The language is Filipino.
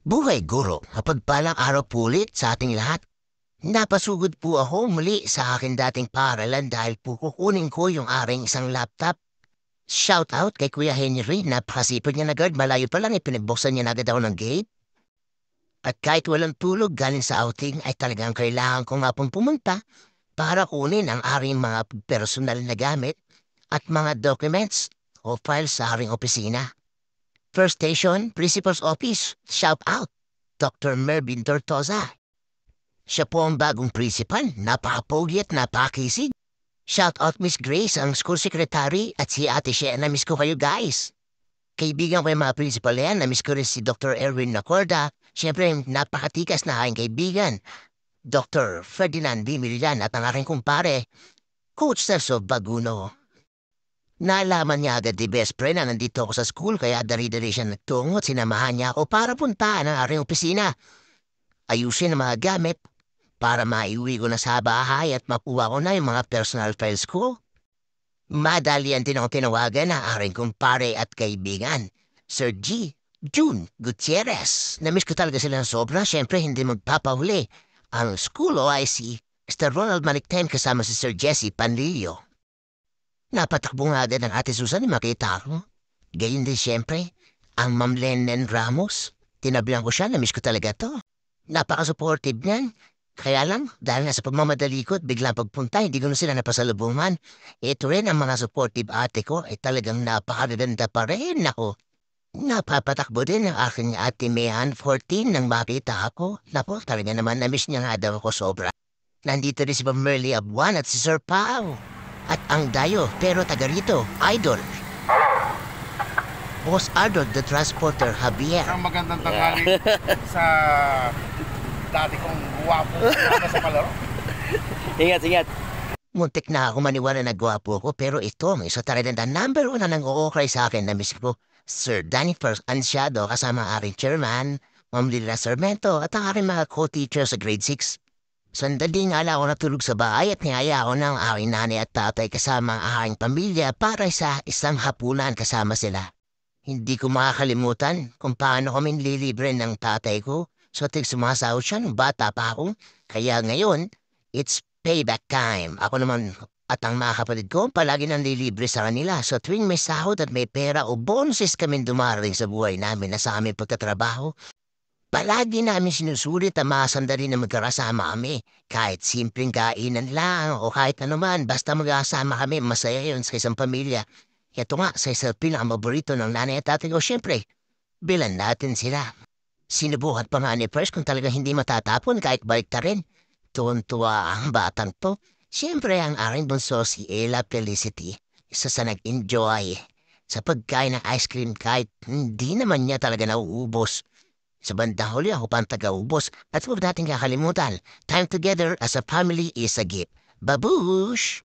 Buhay guro, mapagpalang araw po ulit sa ating lahat. Napasugod po ako muli sa akin dating paaralan dahil po kukunin ko yung aring isang laptop. Shout out kay Kuya Henry, napakasipag niya na agad, malayo pa lang ipinagbuksan niya na agad ako ng gate. At kahit walang tulog galing sa outing ay talagang kailangan ko nga pong pumunta para kunin ang aring mga personal na gamit at mga documents o files sa aring opisina. First station, Principal's Office. Shout out, Dr. Mervin Tortosa. Siya po ang bagong principal. Napaka-pogi at napakisig. Shout out Miss Grace, ang school secretary, at si Ate Shea na miss ko kayo guys. Kaibigan ko yung mga principal yan, na miss ko rin si Dr. Erwin Lacorda. Siyempre, napakatikas na aking kaibigan. Dr. Ferdinand B. Milian at ang aking kumpare, Coach Celso Baguno. Nalaman niya agad ni best friend na nandito ako sa school kaya dari-dari siya nagtungo at sinamahan niya ako para puntaan ang aking opisina. Ayusin ang mga gamit para maiuwi ko na sa bahay at makuha ko na yung mga personal files ko. Madalian din ako tinawagan ng aking kumpare at kaibigan, Sir G. June Gutierrez. Namiss ko talaga sila ng sobra, syempre hindi magpapahuli. Ang school OIC, Mr. Ronald Manicten kasama si Sir Jesse Panlilio. Napatakbo nga agad ng Ate Susan na makita ako. Gayun din siyempre, ang Ma'am Lenen Ramos. Tinabihan ko siya, namiss ko talaga to. Napaka-supportive niyan. Kaya lang, dahil nga sa pagmamadali ko at biglang pagpunta, hindi ko na sila napasalubungan. Ito rin ang mga supportive ate ko ay talagang napakaganda pa rin ako. Napapatakbo din ang aking ate Mehan 14 nang makita ako. Napo, talaga naman namiss niya nga daw ako sobra. Nandito rin si Ma'am Merly Abuan at si Sir Pao. At ang dayo, pero taga rito, Idol. Boss Arnold, the transporter, Javier. Ang magandang tanghali sa dati kong guwapo sa palaro. Ingat, ingat. Muntik na ako maniwala na gwapo ko, pero ito, may isa talaga na number 1 na nang-uukray sa akin na miss ko, Sir Danny First Ansiado, kasama ang aking chairman, Ma'am Lila Sarmento, at ang aking mga co-teacher sa grade 6. Sandali nga lang ako natulog sa bahay at niyaya ako ng aking nanay at tatay kasama ang aking pamilya para sa isang hapunan kasama sila. Hindi ko makakalimutan kung paano kami nililibre ng tatay ko. So sumasahod siya nung bata pa ako. Kaya ngayon, it's payback time. Ako naman at ang mga kapatid ko palagi nang nililibre sa kanila. So tuwing may sahod at may pera o bonuses kami dumarating sa buhay namin na sa aming pagtatrabaho, palagi namin sinusulit ang mga sandali na magkakasama kami. Kahit simpleng kainan lang o kahit anuman, basta magkakasama kami, masaya yun sa isang pamilya. Ito nga, sa isa pinakamaborito ng nanay at tatay ko, syempre, bilan natin sila. Sinubukan pa nga ni First kung talaga hindi matatapon kahit balik ta rin. Tuwan-tuwa ang batang to. Siyempre ang aking bunso si Ella Felicity, isa sa nag-enjoy sa pagkain ng ice cream kahit hindi naman niya talaga nauubos. Sa bandang huli ako pa ang taga-ubos at huwag natin kakalimutan, time together as a family is a gift. Babush!